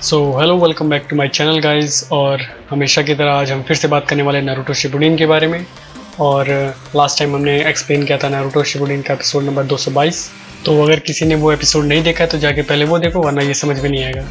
So hello welcome back to my channel guys. और हमेशा की तरह आज हम फिर से बात करने वाले नारुतो शिपुडिन के बारे में। और लास्ट टाइम हमने एक्सप्लेन किया था नारुतो शिपुडिन का एपिसोड नंबर 222। तो अगर किसी ने वो एपिसोड नहीं देखा है तो जाके पहले वो देखो, वरना ये समझ में नहीं आएगा।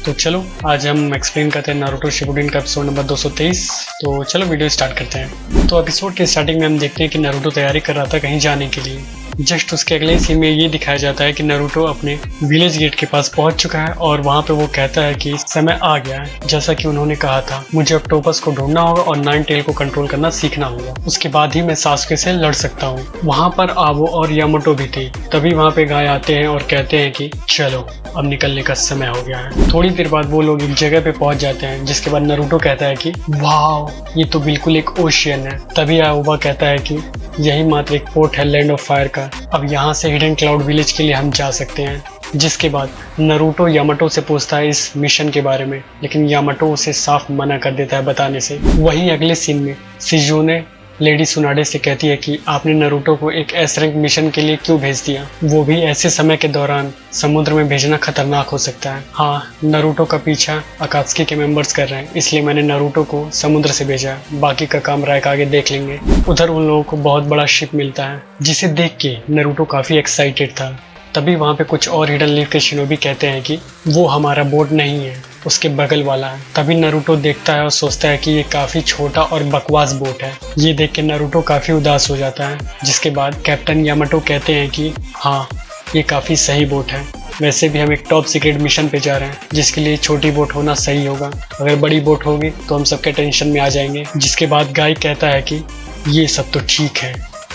तो चलो आज हम एक्सप्लेन करते हैं नारुतो शिपुडिन का एपिसोड नंबर 223। तो चलो वीडियो स्टार्ट करते हैं। तो एपिसोड के स्टार्टिंग में हम देखते हैं कि नारुतो तैयारी कर रहा था कहीं जाने के लिए। जस्ट उसके अगले सीन में ये दिखाया जाता है कि नारुतो अपने विलेज गेट के पास पहुंच चुका है और वहां पे वो कहता है कि समय आ गया है। जैसा कि उन्होंने कहा था, मुझे ऑक्टोपस को ढूंढना होगा और नाइन टेल को कंट्रोल करना सीखना होगा, उसके बाद ही मैं सासुके से लड़ सकता हूँ। वहां पर आवो और यामाटो भी थे। तभी वहां पे गाय आते हैं और कहते हैं कि चलो अब निकलने का समय हो गया है। थोड़ी देर बाद वो लोग एक जगह पे पहुंच जाते हैं, जिसके बाद नारुतो कहता है कि वाह, ये तो बिल्कुल एक ओशियन है। तभी आओबा कहता है कि यही मात्र एक पोर्ट है लैंड ऑफ फायर का, अब यहाँ से हिडन क्लाउड विलेज के लिए हम जा सकते हैं। जिसके बाद नारुतो यामाटो से पूछता है इस मिशन के बारे में, लेकिन यामाटो उसे साफ मना कर देता है बताने से। वहीं अगले सीन में शिजुने लेडी सुनाडे से कहती है कि आपने नारुतो को एक एस रैंक मिशन के लिए क्यों भेज दिया, वो भी ऐसे समय के दौरान। समुद्र में भेजना खतरनाक हो सकता है। हाँ, नारुतो का पीछा अकात्सुकी के मेंबर्स कर रहे हैं, इसलिए मैंने नारुतो को समुद्र से भेजा। बाकी का काम रायक आगे देख लेंगे। उधर उन लोगों को बहुत बड़ा शिप मिलता है, जिसे देख के नारुतो काफी एक्साइटेड था। तभी वहाँ पे कुछ और हिडन लीफ के शिनोबी कहते हैं कि वो हमारा बोट नहीं है, उसके बगल वाला है। तभी नारुतो देखता है और सोचता है कि ये काफी छोटा और बकवास बोट है। ये देख के नारुतो काफी उदास हो जाता है। जिसके बाद कैप्टन यामाटो कहते हैं कि हाँ, ये काफी सही बोट है। वैसे भी हम एक टॉप सीक्रेट मिशन पे जा रहे हैं, जिसके लिए छोटी बोट होना सही होगा। अगर बड़ी बोट होगी तो हम सबके टेंशन में आ जाएंगे। जिसके बाद गाय कहता है कि ये सब तो ठीक है,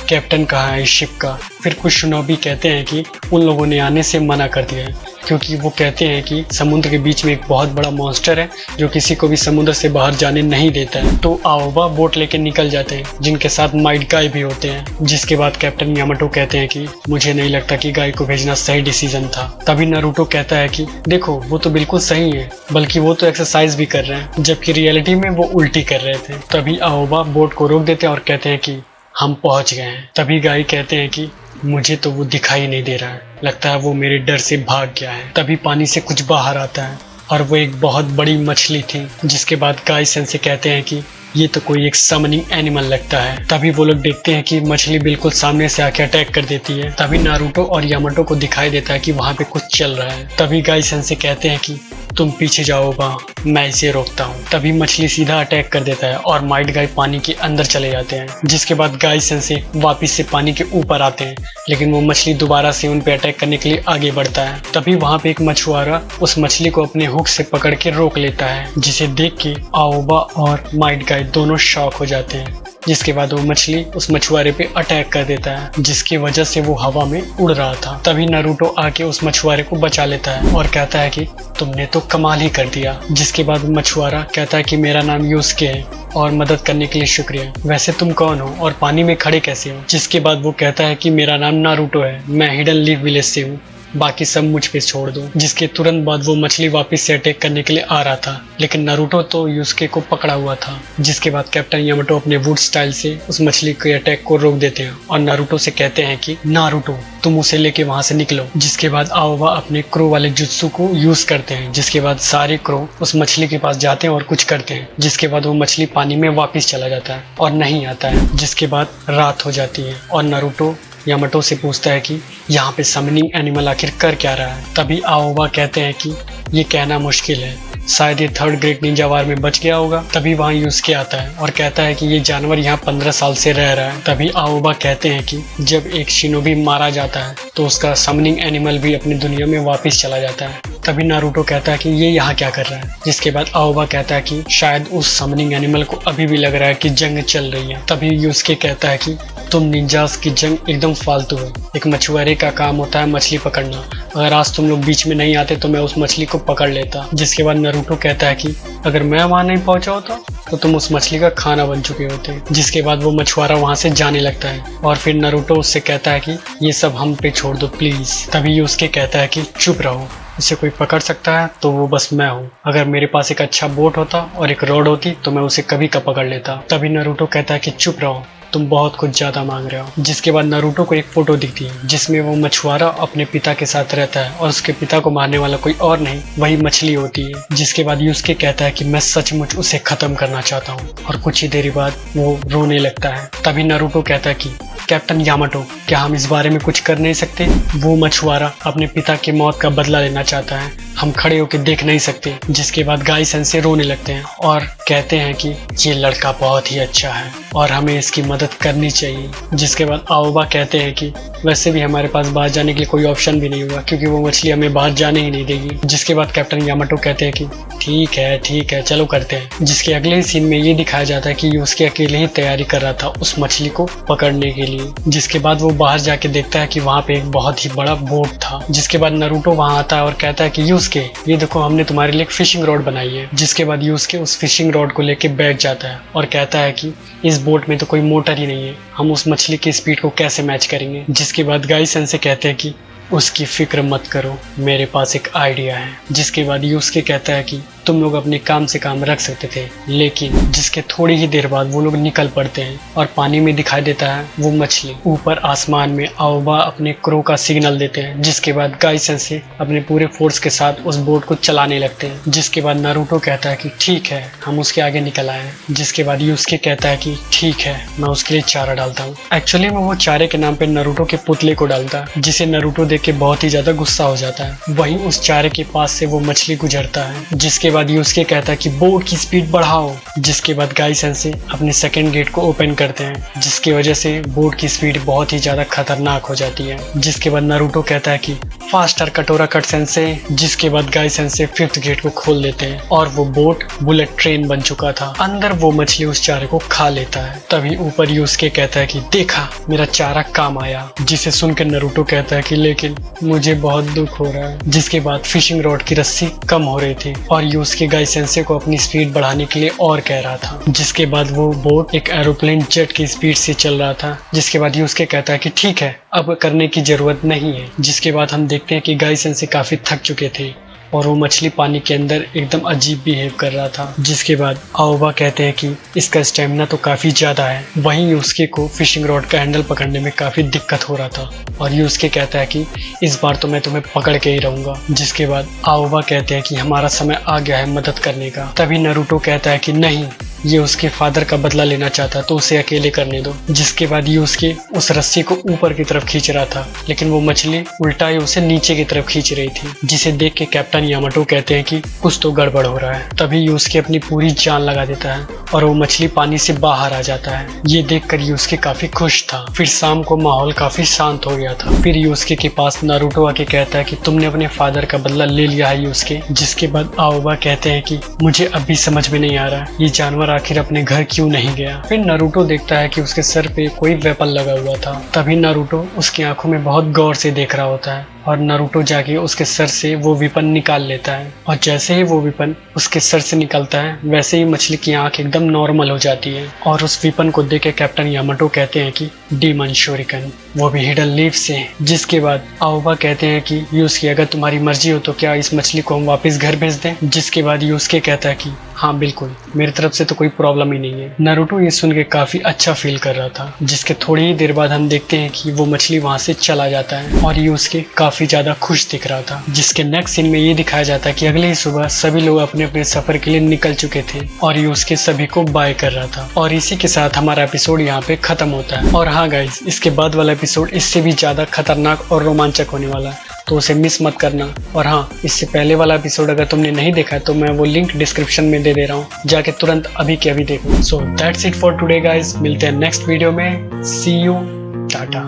कैप्टन कहाँ है इस शिप का। फिर कुछ शिनोबी कहते हैं कि उन लोगों ने आने से मना कर दिया है, क्योंकि वो कहते हैं कि समुद्र के बीच में एक बहुत बड़ा मॉन्स्टर है जो किसी को भी समुद्र से बाहर जाने नहीं देता है। तो आओबा बोट लेके निकल जाते हैं, जिनके साथ माइट गाय भी होते हैं। जिसके बाद कैप्टन यामाटो कहते हैं कि मुझे नहीं लगता कि गाय को भेजना सही डिसीजन था। तभी नारुतो कहता है कि देखो, वो तो बिल्कुल सही है, बल्कि वो तो एक्सरसाइज भी कर रहे हैं, जबकि रियलिटी में वो उल्टी कर रहे थे। तभी आओबा बोट को रोक देते हैं और कहते हैं कि हम पहुंच गए हैं। तभी गाय कहते हैं कि मुझे तो वो दिखाई नहीं दे रहा है, लगता है वो मेरे डर से भाग गया है। तभी पानी से कुछ बाहर आता है और वो एक बहुत बड़ी मछली थी। जिसके बाद गाय से कहते हैं कि ये तो कोई एक समनिंग एनिमल लगता है। तभी वो लोग देखते हैं कि मछली बिल्कुल सामने से आके अटैक कर देती है। तभी नारुतो और यामाटो को दिखाई देता है कि वहाँ पे कुछ चल रहा है। तभी गाय से कहते हैं कि तुम पीछे जाओगा, मैं इसे रोकता हूँ। तभी मछली सीधा अटैक कर देता है और माइट गाय पानी के अंदर चले जाते हैं। जिसके बाद गाय से वापिस से पानी के ऊपर आते हैं, लेकिन वो मछली दोबारा से उन पे अटैक करने के लिए आगे बढ़ता है। तभी वहाँ पे एक मछुआरा उस मछली को अपने हुक से पकड़ के रोक लेता है, जिसे देख के आओबा और माइट गाय दोनों शॉक हो जाते हैं। जिसके बाद वो मछली उस मछुआरे पे अटैक कर देता है, जिसकी वजह से वो हवा में उड़ रहा था। तभी नारुतो आके उस मछुआरे को बचा लेता है और कहता है कि तुमने तो कमाल ही कर दिया। जिसके बाद मछुआरा कहता है कि मेरा नाम यूसुके है और मदद करने के लिए शुक्रिया। वैसे तुम कौन हो और पानी में खड़े कैसे हो? जिसके बाद वो कहता है कि मेरा नाम नारुतो है, मैं हिडन लीफ विलेज से हूँ, बाकी सब मुझ पे छोड़ दो। जिसके तुरंत बाद वो मछली वापस से अटैक करने के लिए आ रहा था, लेकिन नारुतो तो यूसुके को पकड़ा हुआ था। जिसके बाद कैप्टन यामाटो अपने वुड स्टाइल से उस मछली के अटैक को रोक देते हैं और नारुतो से कहते हैं कि नारुतो, तुम उसे लेके वहां से निकलो। जिसके बाद आओबा अपने क्रो वाले जुत्सु को यूज करते हैं। जिसके बाद सारे क्रो उस मछली के पास जाते हैं और कुछ करते हैं। जिसके बाद वो मछली पानी में वापस चला जाता है और नहीं आता है। जिसके बाद रात हो जाती है और नारुतो यामाटो से पूछता है कि यहाँ पे समनिंग एनिमल आखिर कर क्या रहा है। तभी आओबा कहते हैं कि ये कहना मुश्किल है, शायद ये थर्ड ग्रेट निंजा वार में बच गया होगा। तभी वहाँ यूसुके आता है और कहता है कि ये जानवर यहाँ 15 साल से रह रहा है। तभी आओबा कहते हैं कि जब एक शिनोबी मारा जाता है तो उसका समनिंग एनिमल भी अपनी दुनिया में वापस चला जाता है। तभी नारुतो कहता है कि ये यहाँ क्या कर रहा है। जिसके बाद आओबा कहता है कि शायद उस समनिंग एनिमल को अभी भी लग रहा है कि जंग चल रही है। तभी यूसुके कहता है कि तुम निंजास की जंग एकदम फालतू है, एक मछुआरे का काम होता है मछली पकड़ना। अगर आज तुम लोग बीच में नहीं आते तो मैं उस मछली को पकड़ लेता। जिसके बाद नारुतो कहता है कि अगर मैं वहां नहीं पहुंचा होता तो तुम उस मछली का खाना बन चुके होते। जिसके बाद वो मछुआरा वहां से जाने लगता है और फिर नारुतो उससे कहता है कि ये सब हम पे छोड़ दो प्लीज। तभी यूसुके कहता है कि चुप रहो, उसे कोई पकड़ सकता है तो वो बस मैं हूँ। अगर मेरे पास एक अच्छा बोट होता और एक रॉड होती तो मैं उसे कभी का पकड़ लेता। तभी नारुतो कहता है कि चुप रहो, तुम बहुत कुछ ज्यादा मांग रहे हो। जिसके बाद नारुतो को एक फोटो दिखती है जिसमें वो मछुआरा अपने पिता के साथ रहता है और उसके पिता को मारने वाला कोई और नहीं वही मछली होती है। जिसके बाद यूसुके कहता है कि मैं सचमुच उसे खत्म करना चाहता हूँ और कुछ ही देर बाद वो रोने लगता है। तभी नारुतो कहता है कि कैप्टन यामाटो, क्या हम इस बारे में कुछ कर नहीं सकते? वो मछुआरा अपने पिता की मौत का बदला लेना चाहता है, हम खड़े होकर देख नहीं सकते। जिसके बाद गाई सेंसे रोने लगते हैं और कहते हैं कि ये लड़का बहुत ही अच्छा है और हमें इसकी मदद करनी चाहिए। जिसके बाद आओबा कहते हैं कि वैसे भी हमारे पास बाहर जाने के लिए कोई ऑप्शन भी नहीं हुआ क्योंकि वो मछली हमें बाहर जाने ही नहीं देगी। जिसके बाद कैप्टन यामाटो कहते हैं कि ठीक है चलो करते हैं। जिसके अगले ही सीन में ये दिखाया जाता है कि यूसुके अकेले ही तैयारी कर रहा था उस मछली को पकड़ने के लिए। जिसके बाद वो बाहर जाके देखता है कि वहाँ पे एक बहुत ही बड़ा बोट था। जिसके बाद नारुतो वहाँ आता है और कहता है कि यूसुके, ये देखो हमने तुम्हारे लिए एक फिशिंग रॉड बनाई है। जिसके बाद यूसुके उस फिशिंग रॉड को लेके बैठ जाता है और कहता है कि इस बोट में तो कोई मोटर ही नहीं है, हम उस मछली की स्पीड को कैसे मैच करेंगे। जिसके बाद गाई सेंसे कहते हैं कि उसकी फिक्र मत करो, मेरे पास एक आइडिया है। जिसके बाद यूसुके कहता है कि तुम लोग अपने काम से काम रख सकते थे, लेकिन जिसके थोड़ी ही देर बाद वो लोग निकल पड़ते हैं और पानी में दिखाई देता है वो मछली। ऊपर आसमान में आओबा अपने क्रो का सिग्नल देते हैं। जिसके बाद गाई सेंसे अपने पूरे फोर्स के साथ उस बोट को चलाने लगते हैं। जिसके बाद नारुतो कहता है कि ठीक है, हम उसके आगे निकल आए। जिसके बाद यूसुके कहता है कि ठीक है, मैं उसके लिए चारा डालता हूँ। एक्चुअली में वो चारे के नाम पे नारुतो के पुतले को डालता है, जिसे नारुतो देख के बहुत ही ज्यादा गुस्सा हो जाता है। वहीं उस चारे के पास से वो मछली गुजरता है। जिसके बाद यूसुके कहता है कि बोट की स्पीड बढ़ाओ। जिसके बाद गाई सेंसे अपने सेकंड गेट को ओपन करते हैं, जिसकी वजह से बोट की स्पीड बहुत ही ज्यादा खतरनाक हो जाती है। जिसके बाद नारुतो कहता है कि फास्टर कटोरा कट सेंसे। जिसके बाद गाई सेंसे फिफ्थ गेट को खोल देते हैं और वो बोट बुलेट ट्रेन बन चुका था। अंदर वो मछली उस चारे को खा लेता है। तभी ऊपर यूसुके कहता है कि देखा, मेरा चारा काम आया। जिसे सुनकर नारुतो कहता है कि लेकिन मुझे बहुत दुख हो रहा है। जिसके बाद फिशिंग रॉड की रस्सी कम हो रही थी और यूसुके गाई सेंसे को अपनी स्पीड बढ़ाने के लिए और कह रहा था। जिसके बाद वो बोट एक एरोप्लेन जेट की स्पीड से चल रहा था। जिसके बाद यूसुके कहता है कि ठीक है, अब करने की जरूरत नहीं है। जिसके बाद हम देखते हैं कि गाई सेंसे काफी थक चुके थे और वो मछली पानी के अंदर एकदम अजीब बिहेव कर रहा था। जिसके बाद आओबा कहते हैं कि इसका स्टेमिना तो काफी ज्यादा है। वहीं यूसुके को फिशिंग रॉड का हैंडल पकड़ने में काफी दिक्कत हो रहा था और यूसुके कहता है कि इस बार तो मैं तुम्हें पकड़ के ही रहूंगा। जिसके बाद आओबा कहते हैं कि हमारा समय आ गया है मदद करने का। तभी नारुतो कहता है कि नहीं, ये उसके फादर का बदला लेना चाहता तो उसे अकेले करने दो। जिसके बाद यूसुके उस रस्सी को ऊपर की तरफ खींच रहा था, लेकिन वो मछली उल्टा ही उसे नीचे की तरफ खींच रही थी। जिसे देख के कैप्टन यामाटो कहते हैं कि कुछ तो गड़बड़ हो रहा है। तभी यूसुके अपनी पूरी जान लगा देता है और वो मछली पानी से बाहर आ जाता है। ये देखकर यूसुके काफी खुश था। फिर शाम को माहौल काफी शांत हो गया था। फिर यूसुके के पास नारुतो आके कहता है कि तुमने अपने फादर का बदला ले लिया है यूसुके। जिसके बाद आओबा कहते हैं कि मुझे अभी समझ में नहीं आ रहा ये जानवर आखिर अपने घर क्यों नहीं गया। फिर नारुतो देखता है कि उसके सर पे कोई वेपन लगा हुआ था। तभी नारुतो उसकी आंखों में बहुत गौर से देख रहा होता है और नारुतो जाके उसके सर से वो वेपन निकाल लेता है और जैसे ही वो वेपन उसके सर से निकलता है वैसे ही मछली की आंख एकदम नॉर्मल हो जाती है। और उस वेपन को देख के कैप्टन यामाटो कहते हैं कि डीमन शोरिकन, वो भी हिडन लीफ से। जिसके बाद आओबा कहते हैं कि यूसुके, अगर तुम्हारी मर्जी हो तो क्या इस मछली को हम वापस घर भेज दें। जिसके बाद यूसुके कहता है कि हाँ बिल्कुल, मेरी तरफ से तो कोई प्रॉब्लम ही नहीं है। नारुतो ये सुन के काफी अच्छा फील कर रहा था। जिसके थोड़ी ही देर बाद हम देखते हैं कि वो मछली वहां से चला जाता है और यूसुके काफी ज्यादा खुश दिख रहा था। जिसके नेक्स्ट सीन में ये दिखाया जाता है कि अगले ही सुबह सभी लोग अपने अपने सफर के लिए निकल चुके थे और यूसुके सभी को बाय कर रहा था। और इसी के साथ हमारा एपिसोड यहाँ पे खत्म होता है। और हाँ गाइस, इसके बाद वाला एपिसोड इससे भी ज्यादा खतरनाक और रोमांचक होने वाला है, तो उसे मिस मत करना। और हाँ, इससे पहले वाला एपिसोड अगर तुमने नहीं देखा है तो मैं वो लिंक डिस्क्रिप्शन में दे दे रहा हूँ, जाके तुरंत अभी के अभी देखो। So that's it for today guys, मिलते हैं नेक्स्ट वीडियो में। सी यू, टाटा।